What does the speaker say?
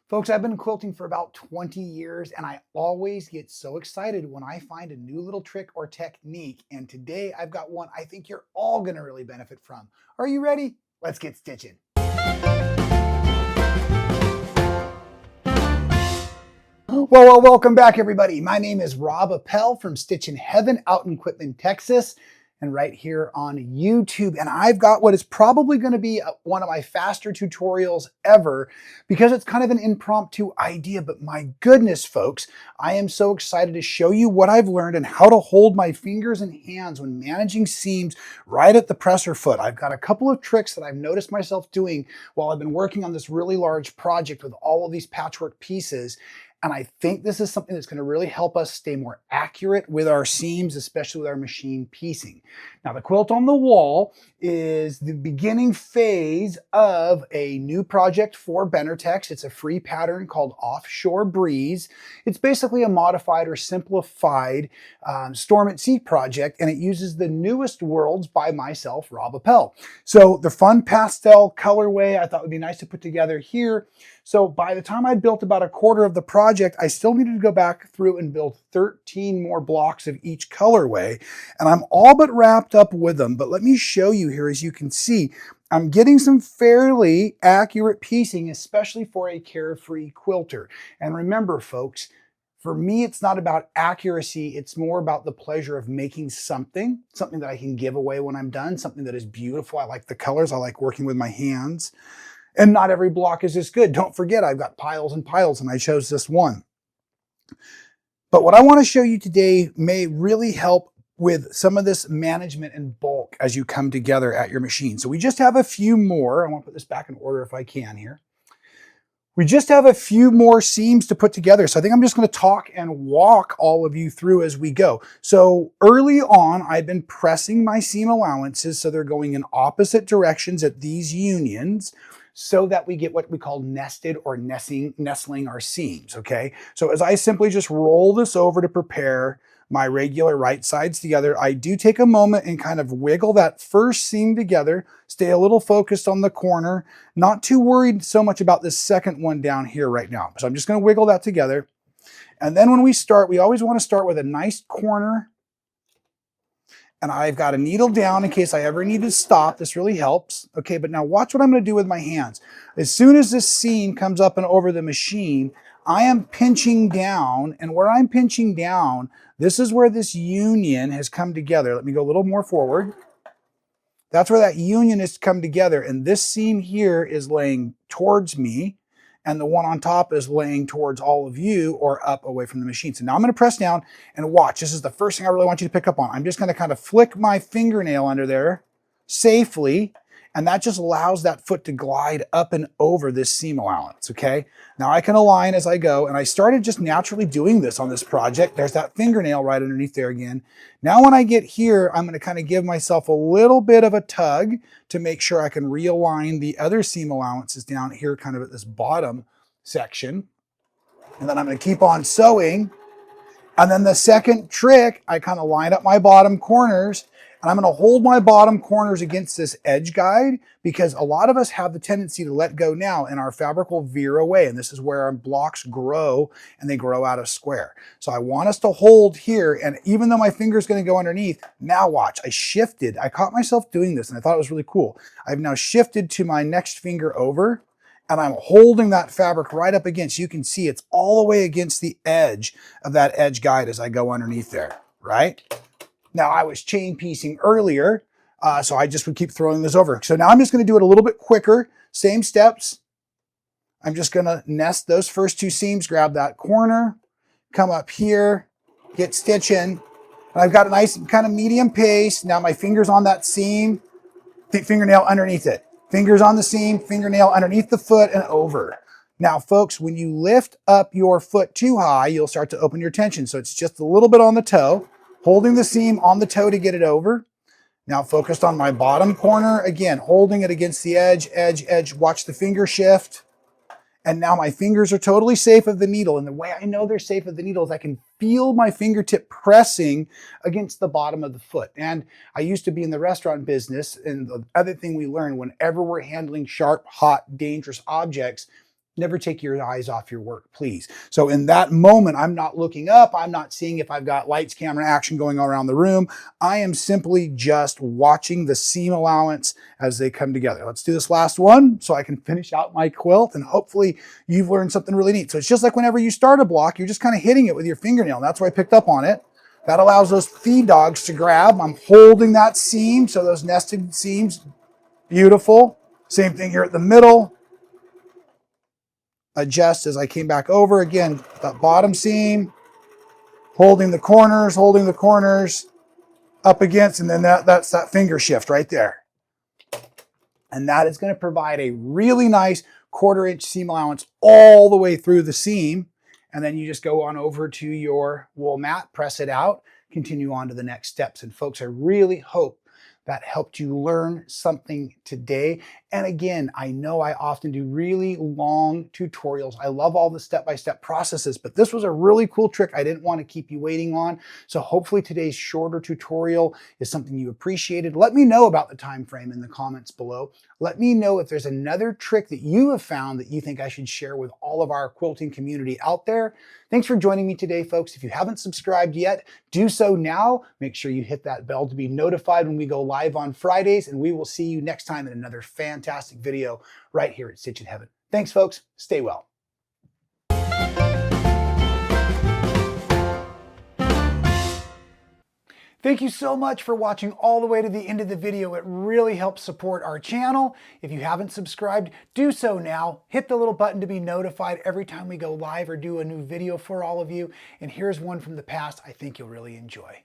Folks, I've been quilting for about 20 years and I always get so excited when I find a new little trick or technique. And today I've got one I think you're all going to really benefit from. Are you ready? Let's get stitching. Well, welcome back everybody. My name is Rob Appell from Stitchin Heaven out in Quitman, Texas, and right here on YouTube. And I've got what is probably going to be one of my faster tutorials ever because it's kind of an impromptu idea. But my goodness, folks, I am so excited to show you what I've learned and how to hold my fingers and hands when managing seams right at the presser foot. I've got a couple of tricks that I've noticed myself doing while I've been working on this really large project with all of these patchwork pieces. And I think this is something that's going to really help us stay more accurate with our seams, especially with our machine piecing. Now, the quilt on the wall is the beginning phase of a new project for Benartex. It's a free pattern called Offshore Breeze. It's basically a modified or simplified storm at sea project, and it uses the newest worlds by myself, Rob Appell. So the fun pastel colorway I thought would be nice to put together here. So by the time I'd built about a quarter of the project, I still needed to go back through and build 13 more blocks of each colorway. And I'm all but wrapped up with them. But let me show you here, as you can see, I'm getting some fairly accurate piecing, especially for a carefree quilter. And remember, folks, for me, it's not about accuracy. It's more about the pleasure of making something that I can give away when I'm done, something that is beautiful. I like the colors. I like working with my hands. And not every block is as good. Don't forget, I've got piles and piles, and I chose this one. But what I want to show you today may really help with some of this management and bulk as you come together at your machine. So we just have a few more. I want to put this back in order if I can here. We just have a few more seams to put together. So I think I'm just going to talk and walk all of you through as we go. So early on, I've been pressing my seam allowances so they're going in opposite directions at these unions, so that we get what we call nested or nestling our seams, okay? So as I simply just roll this over to prepare my regular right sides together, I do take a moment and kind of wiggle that first seam together, stay a little focused on the corner, not too worried so much about this second one down here right now. So I'm just gonna wiggle that together. And then when we start, we always wanna start with a nice corner, and I've got a needle down in case I ever need to stop. This really helps. Okay, but now watch what I'm going to do with my hands. As soon as this seam comes up and over the machine, I am pinching down, and where I'm pinching down, this is where this union has come together. Let me go a little more forward. That's where that union has come together, and this seam here is laying towards me, and the one on top is laying towards all of you or up away from the machine. So now I'm going to press down and watch. This is the first thing I really want you to pick up on. I'm just going to kind of flick my fingernail under there safely, and that just allows that foot to glide up and over this seam allowance, okay? Now I can align as I go, and I started just naturally doing this on this project. There's that fingernail right underneath there again. Now when I get here, I'm going to kind of give myself a little bit of a tug to make sure I can realign the other seam allowances down here kind of at this bottom section. And then I'm going to keep on sewing. And then the second trick, I kind of line up my bottom corners, and I'm going to hold my bottom corners against this edge guide, because a lot of us have the tendency to let go now and our fabric will veer away. And this is where our blocks grow, and they grow out of square. So I want us to hold here. And even though my finger is going to go underneath, now watch, I shifted. I caught myself doing this and I thought it was really cool. I've now shifted to my next finger over, and I'm holding that fabric right up against. You can see it's all the way against the edge of that edge guide as I go underneath there, right? Now I was chain piecing earlier, so I just would keep throwing this over. So now I'm just going to do it a little bit quicker. Same steps. I'm just going to nest those first two seams, grab that corner, come up here, get stitching. And I've got a nice kind of medium pace. Now my finger's on that seam, fingernail underneath it. Fingers on the seam, fingernail underneath the foot and over. Now, folks, when you lift up your foot too high, you'll start to open your tension. So it's just a little bit on the toe, holding the seam on the toe to get it over. Now focused on my bottom corner, again, holding it against the edge, edge, edge. Watch the finger shift. And now my fingers are totally safe of the needle. And the way I know they're safe of the needle is I can feel my fingertip pressing against the bottom of the foot. And I used to be in the restaurant business. And the other thing we learn, whenever we're handling sharp, hot, dangerous objects, Never take your eyes off your work, please. So in that moment, I'm not looking up. I'm not seeing if I've got lights, camera, action going around the room. I am simply just watching the seam allowance as they come together. Let's do this last one so I can finish out my quilt, and hopefully you've learned something really neat. So it's just like whenever you start a block, you're just kind of hitting it with your fingernail. And that's why I picked up on it. That allows those feed dogs to grab. I'm holding that seam, so those nested seams, beautiful. Same thing here at the middle. Adjust as I came back over. Again, that bottom seam, holding the corners up against, and then that's that finger shift right there. And that is going to provide a really nice 1/4 inch seam allowance all the way through the seam. And then you just go on over to your wool mat, press it out, continue on to the next steps. And folks, I really hope that helped you learn something today. And again, I know I often do really long tutorials. I love all the step-by-step processes, but this was a really cool trick I didn't want to keep you waiting on. So hopefully today's shorter tutorial is something you appreciated. Let me know about the time frame in the comments below. Let me know if there's another trick that you have found that you think I should share with all of our quilting community out there. Thanks for joining me today, folks. If you haven't subscribed yet, do so now. Make sure you hit that bell to be notified when we go live on Fridays, and we will see you next time in another fantastic video right here at Stitchin Heaven. Thanks, folks. Stay well. Thank you so much for watching all the way to the end of the video. It really helps support our channel. If you haven't subscribed, do so now. Hit the little button to be notified every time we go live or do a new video for all of you. And here's one from the past I think you'll really enjoy.